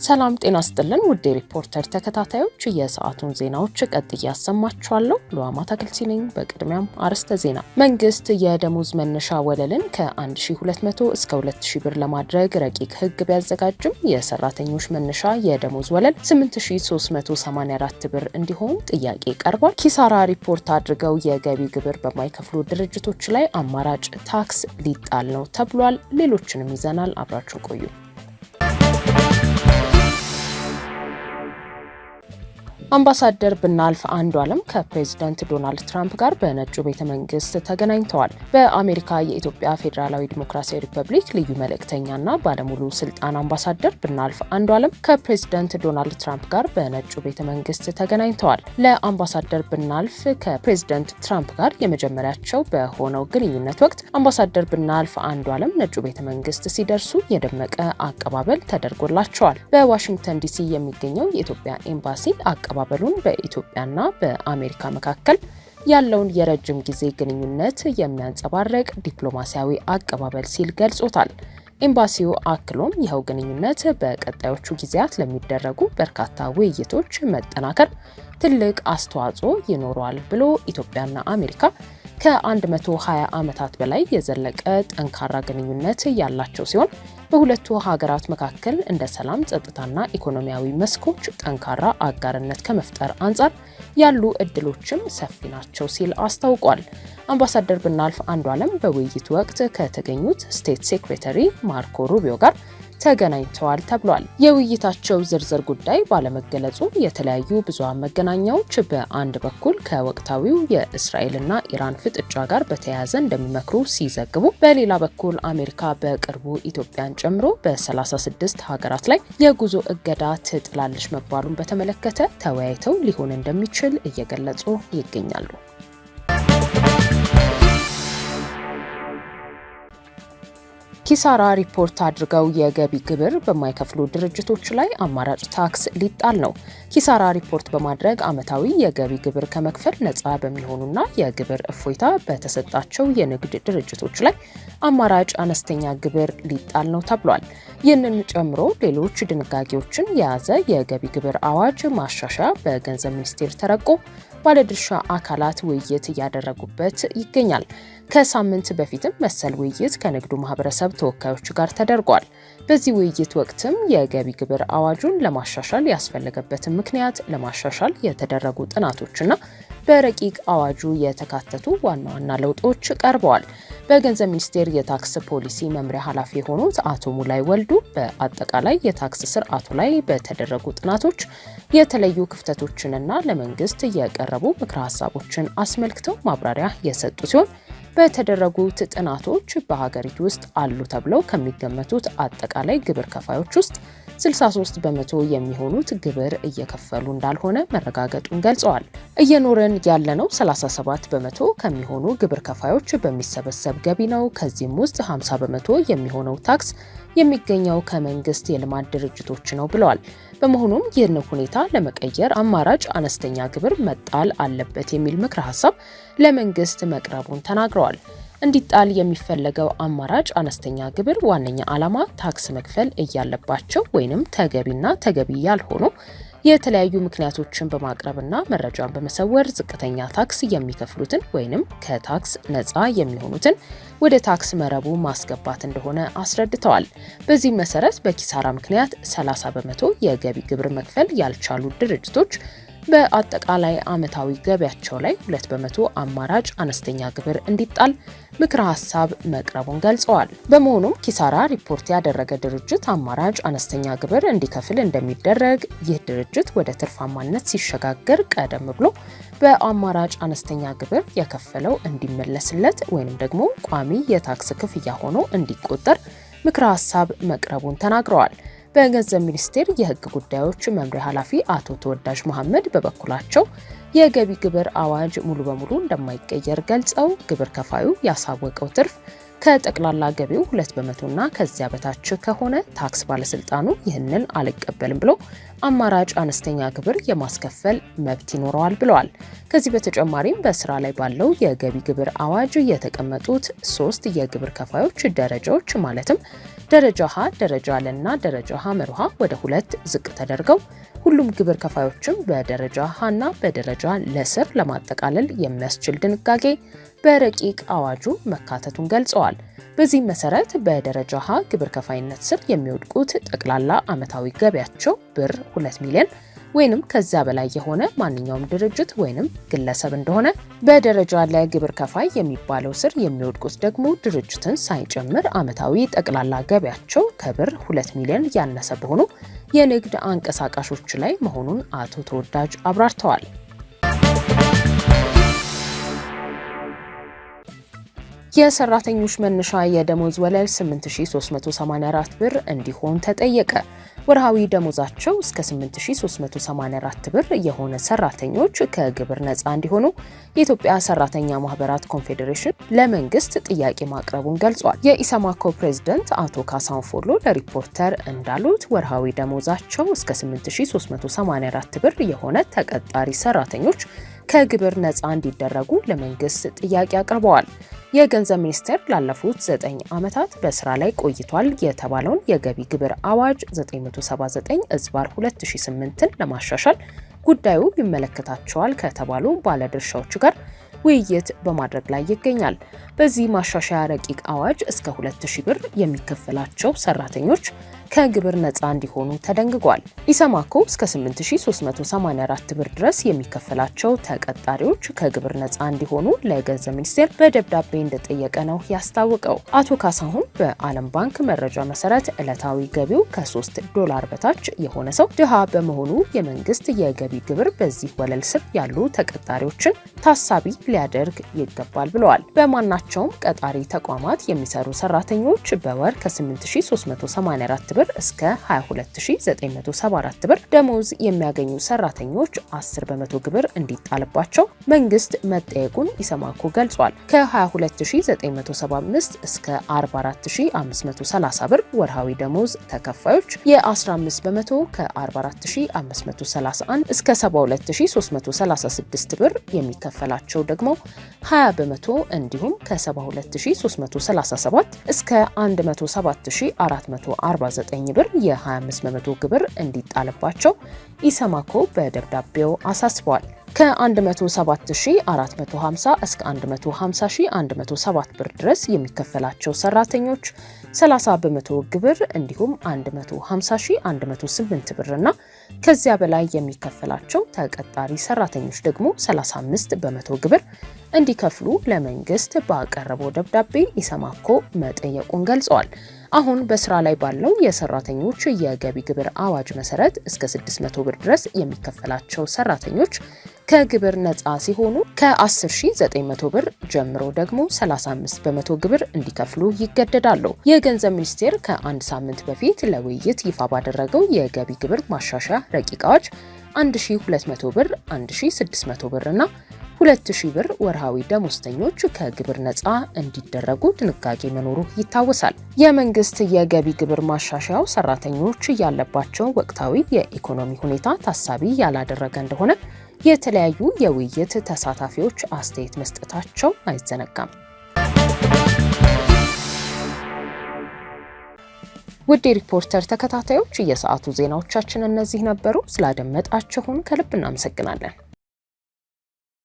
ሰላም ጤና ይስጥልን ውድ ሪፖርተር ተከታታዮች የሰዓቱን ዜናዎች ቀጥዬ ያሰማችኋለሁ። ሉአማ ታክልቲ ነኝ። በቅድሚያም አርዕስተ ዜና። መንግስት የደሞዝ መነሻ ወለልን ከ1200 እስከ 2000 ብር ለማድረግ ረቂቅ ህግ ቢያዘጋጅም የሰራተኞች መነሻ የደሞዝ ወለል 8384 ብር እንዲሆን ጥያቄ ቀርቧል። ኪሳራ ሪፖርት አድርገው የገቢ ግብር በማይከፍሉ ድርጅቶች ላይ አማራጭ ታክስ ሊጣል ነው ተብሏል። ሌሎችንም ይዘናል። አብራችሁ ቆዩ። አምባሳደር ብናልፍ አንዱዓለም ከፕሬዝዳንት ዶናልድ ትራምፕ ጋር በነጩ ቤተ መንግስት ተገናኝተዋል። በአሜሪካ የኢትዮጵያ ፌዴራላዊ ዲሞክራሲያዊ ሪፐብሊክ ልዩ መልእክተኛና ባለሙሉ ስልጣን አምባሳደር ብናልፍ አንዱዓለም ከፕሬዝዳንት ዶናልድ ትራምፕ ጋር በነጩ ቤተ መንግስት ተገናኝተዋል። ለአምባሳደር ብናልፍ ከፕሬዝዳንት ትራምፕ ጋር የመጀመሪያቸው በሆነው ግንኙነት ወቅት አምባሳደር ብናልፍ አንዱዓለም ነጩ ቤተ መንግስት ሲደርሱ የደመቀ አቀባበል ተደርጎላቸዋል። በዋሽንግተን ዲሲ የሚገኘው የኢትዮጵያ ኤምባሲ አቀባበሉን በኢትዮጵያና በአሜሪካ መካከል ያለውን የረጅም ጊዜ ግንኙነት የሚያንጸባርቅ ዲፕሎማሲያዊ አቀባበል ሲል ገልጾታል። ኤምባሲው አክሎም ይኸው ግንኙነት በቀጣዮቹ ጊዜያት ለሚደረጉ በርካታ ውይይቶች መጠናከር ትልቅ አስተዋጽኦ ይኖረዋል ብሎ ኢትዮጵያና አሜሪካ ከ120 ዓመታት በላይ የዘለቀ ጠንካራ ግንኙነት ያላቸው ሲሆን በሁለቱ ሀገራት መካከል እንደ ሰላም፣ ጸጥታና ኢኮኖሚያዊ መስኮች ጠንካራ አጋርነት ከመፍጠር አንጻር ያሉ እድሎችም ሰፊ ናቸው ሲል አስታውቋል። አምባሳደር ብናልፍ አንዱዓለም በውይይቱ ወቅት ከተገኙት ስቴት ሴክሬታሪ ማርኮ ሩቢዮ ጋር ተገናኝተዋል ተብሏል። የውይይታቸው ዝርዝር ጉዳይ ባለመገለጹ የተለያዩ ብዙሃን መገናኛዎች በአንድ በኩል ከወቅታዊው የእስራኤልና ኢራን ፍጥጫ ጋር በተያያዘ እንደሚመክሩ ሲዘግቡ፣ በሌላ በኩል አሜሪካ በቅርቡ ኢትዮጵያን ጨምሮ በ36 ሀገራት ላይ የጉዞ እገዳ ትጥላለች መባሉን በተመለከተ ተወያይተው ሊሆን እንደሚችል እየገለጹ ይገኛሉ። ኪሳራ ሪፖርት አድርገው የገቢ ግብር በማይከፍሉ ድርጅቶች ላይ አማራጭ ታክስ ሊጣል ነው። ኪሳራ ሪፖርት በማድረግ ዓመታዊ የገቢ ግብር ከመክፈል ነፃ በሚሆኑና የግብር እፎይታ በተሰጣቸው የንግድ ድርጅቶች ላይ አማራጭ አነስተኛ ግብር ሊጣል ነው ተብሏል። ይህንን ጨምሮ ሌሎች ድንጋጌዎችን የያዘ የገቢ ግብር አዋጅ ማሻሻያ በገንዘብ ሚኒስቴር ተረቆ ባለድርሻ አካላት ውይይት እያደረጉበት ይገኛል። ከሳምንት በፊትም መሰል ውይይት ከንግዱ ማህበረሰብ ተወካዮች ጋር ተደርጓል። በዚህ ውይይት ወቅትም የገቢ ግብር አዋጁን ለማሻሻል ያስፈለገበትን ምክንያት፣ ለማሻሻል የተደረጉ ጥናቶችና በረቂቅ አዋጁ የተካተቱ ዋና ዋና ለውጦች ቀርበዋል። በገንዘብ ሚኒስቴር የታክስ ፖሊሲ መምሪያ ኃላፊ የሆኑት አቶ ሙላይ ወልዱ በአጠቃላይ የታክስ ስርዓቱ ላይ በተደረጉ ጥናቶች የተለዩ ክፍተቶችንና ለመንግስት የቀረቡ ምክረ ሀሳቦችን አስመልክተው ማብራሪያ የሰጡ ሲሆን በተደረጉት ጥናቶች በሀገሪቱ ውስጥ አሉ ተብለው ከሚገመቱት አጠቃላይ ግብር ከፋዮች ውስጥ 63 በመቶ የሚሆኑት ግብር እየከፈሉ እንዳልሆነ መረጋገጡን ገልጸዋል። እየኖርን ያለነው 37 በመቶ ከሚሆኑ ግብር ከፋዮች በሚሰበሰብ ገቢ ነው። ከዚህም ውስጥ 50 በመቶ የሚሆነው ታክስ የሚገኘው ከመንግስት የልማት ድርጅቶች ነው ብለዋል። በመሆኑም ይህን ሁኔታ ለመቀየር አማራጭ አነስተኛ ግብር መጣል አለበት የሚል ምክረ ሀሳብ ለመንግስት መቅረቡን ተናግረዋል። እንዲጣል የሚፈለገው አማራጭ አነስተኛ ግብር ዋነኛ ዓላማ ታክስ መክፈል እያለባቸው ወይንም ተገቢና ተገቢ ያልሆኑ የተለያዩ ምክንያቶችን በማቅረብና መረጃን በመሰወር ዝቅተኛ ታክስ የሚከፍሉትን ወይንም ከታክስ ነፃ የሚሆኑትን ወደ ታክስ መረቡ ማስገባት እንደሆነ አስረድተዋል። በዚህ መሰረት በኪሳራ ምክንያት 30 በመቶ የገቢ ግብር መክፈል ያልቻሉ ድርጅቶች በአጠቃላይ ዓመታዊ ገቢያቸው ላይ 2 በመቶ አማራጭ አነስተኛ ግብር እንዲጣል ምክረ ሀሳብ መቅረቡን ገልጸዋል። በመሆኑም ኪሳራ ሪፖርት ያደረገ ድርጅት አማራጭ አነስተኛ ግብር እንዲከፍል እንደሚደረግ፣ ይህ ድርጅት ወደ ትርፋማነት ሲሸጋገር ቀደም ብሎ በአማራጭ አነስተኛ ግብር የከፈለው እንዲመለስለት ወይንም ደግሞ ቋሚ የታክስ ክፍያ ሆኖ እንዲቆጠር ምክረ ሀሳብ መቅረቡን ተናግረዋል። በገንዘብ ሚኒስቴር የሕግ ጉዳዮች መምሪያ ኃላፊ አቶ ተወዳጅ መሐመድ በበኩላቸው የገቢ ግብር አዋጅ ሙሉ በሙሉ እንደማይቀየር ገልጸው ግብር ከፋዩ ያሳወቀው ትርፍ ከጠቅላላ ገቢው 2 በመቶና ከዚያ በታች ከሆነ ታክስ ባለስልጣኑ ይህንን አልቀበልም ብሎ አማራጭ አነስተኛ ግብር የማስከፈል መብት ይኖረዋል ብለዋል። ከዚህ በተጨማሪም በስራ ላይ ባለው የገቢ ግብር አዋጅ የተቀመጡት 3 የግብር ከፋዮች ደረጃዎች ማለትም ደረጃ ሀ፣ ደረጃ ለና ደረጃ ሀ መርሃ ወደ 2 ዝቅ ተደርገው ሁሉም ግብር ከፋዮችም በደረጃ ሀና በደረጃ ለስር ለማጠቃለል የሚያስችል ድንጋጌ በረቂቅ አዋጁ መካተቱን ገልጸዋል። በዚህም መሰረት በደረጃ ሀ ግብር ከፋይነት ስር የሚወድቁት ጠቅላላ ዓመታዊ ገቢያቸው ብር 2 ሚሊዮን ወይንም ከዛ በላይ የሆነ ማንኛውም ድርጅት ወይንም ግለሰብ እንደሆነ፣ በደረጃ ለግብር ከፋይ የሚባለው ስር የሚወድቁት ደግሞ ድርጅትን ሳይጨምር ዓመታዊ ጠቅላላ ገቢያቸው ከብር 2 ሚሊዮን ያነሰ በሆኑ የንግድ አንቀሳቃሾች ላይ መሆኑን አቶ ተወዳጅ አብራርተዋል። የሰራተኞች መነሻ የደሞዝ ወለል 8384 ብር እንዲሆን ተጠየቀ። ወርሃዊ ደሞዛቸው እስከ 8384 ብር የሆነ ሰራተኞች ከግብር ነፃ እንዲሆኑ የኢትዮጵያ ሰራተኛ ማህበራት ኮንፌዴሬሽን ለመንግስት ጥያቄ ማቅረቡን ገልጿል። የኢሰማኮ ፕሬዝዳንት አቶ ካሳሁን ፎሎ ለሪፖርተር እንዳሉት ወርሃዊ ደሞዛቸው እስከ 8384 ብር የሆነ ተቀጣሪ ሰራተኞች ከግብር ነፃ እንዲደረጉ ለመንግስት ጥያቄ አቅርበዋል። የገንዘብ ሚኒስቴር ላለፉት 9 ዓመታት በስራ ላይ ቆይቷል የተባለውን የገቢ ግብር አዋጅ 979/2008ን ለማሻሻል ጉዳዩ ይመለከታቸዋል ከተባሉ ባለድርሻዎች ጋር ውይይት በማድረግ ላይ ይገኛል። በዚህ ማሻሻያ ረቂቅ አዋጅ እስከ 2000 ብር የሚከፈላቸው ሰራተኞች ከግብር ነፃ እንዲሆኑ ተደንግጓል። ኢሰማኮ እስከ 8384 ብር ድረስ የሚከፈላቸው ተቀጣሪዎች ከግብር ነፃ እንዲሆኑ ለገንዘብ ሚኒስቴር በደብዳቤ እንደጠየቀ ነው ያስታወቀው። አቶ ካሳሁን በዓለም ባንክ መረጃ መሰረት ዕለታዊ ገቢው $3 በታች የሆነ ሰው ድሃ በመሆኑ የመንግስት የገቢ ግብር በዚህ ወለል ስር ያሉ ተቀጣሪዎችን ታሳቢ ሊያደርግ ይገባል ብለዋል። በማናቸውም ቀጣሪ ተቋማት የሚሰሩ ሰራተኞች በወር ከ8384 ብር እስከ 22974 ብር ደሞዝ የሚያገኙ ሰራተኞች 10% ግብር እንዲጣልባቸው መንግስት መጠየቁን ኢሰማኮ ገልጿል። ከ22975 እስከ 44530 ብር ወርሃዊ ደሞዝ ተከፋዮች የ15%፣ ከ44531 እስከ 72336 ብር የሚከፈላቸው ደግሞ 20%፣ እንዲሁም ከ72337 እስከ 107449 ብር የ25% ግብር እንዲጣልባቸው ኢሰማኮ በደብዳቤው አሳስቧል። ከ107450 እስከ 150107 ብር ድረስ የሚከፈላቸው ሰራተኞች 30% ግብር እንዲሁም 150108 ብርና ከዚያ በላይ የሚከፈላቸው ተቀጣሪ ሰራተኞች ደግሞ 35% ግብር እንዲከፍሉ ለመንግስት ባቀረበው ደብዳቤ ኢሰማኮ መጠየቁን ገልጸዋል። አሁን በስራ ላይ ባለው የሰራተኞች የገቢ ግብር አዋጅ መሰረት እስከ 600 ብር ድረስ የሚከፈላቸው ሰራተኞች ከግብር ነፃ ሲሆኑ ከ10900 ብር ጀምሮ ደግሞ 35% ግብር እንዲከፍሉ ይገደዳሉ። የገንዘብ ሚኒስቴር ከአንድ ሳምንት በፊት ለውይይት ይፋ ባደረገው የገቢ ግብር ማሻሻያ ረቂቅ አዋጅ 1200 ብር፣ 1600 ብር እና 2000 ብር ወርሃዊ ደሞዝተኞች ከግብር ነፃ እንዲደረጉ ድንጋጌ መኖሩ ይታወሳል። የመንግስት የገቢ ግብር ማሻሻያው ሰራተኞች ያለባቸው ወቅታዊ የኢኮኖሚ ሁኔታ ታሳቢ ያላደረገ እንደሆነ የተለያዩ የውይይት ተሳታፊዎች አስተያየት መስጠታቸው አይዘነጋም። ውድ ሪፖርተር ተከታታዮች የሰዓቱ ዜናዎቻችን እነዚህ ነበሩ። ስላደመጣችሁን ከልብ እናመሰግናለን።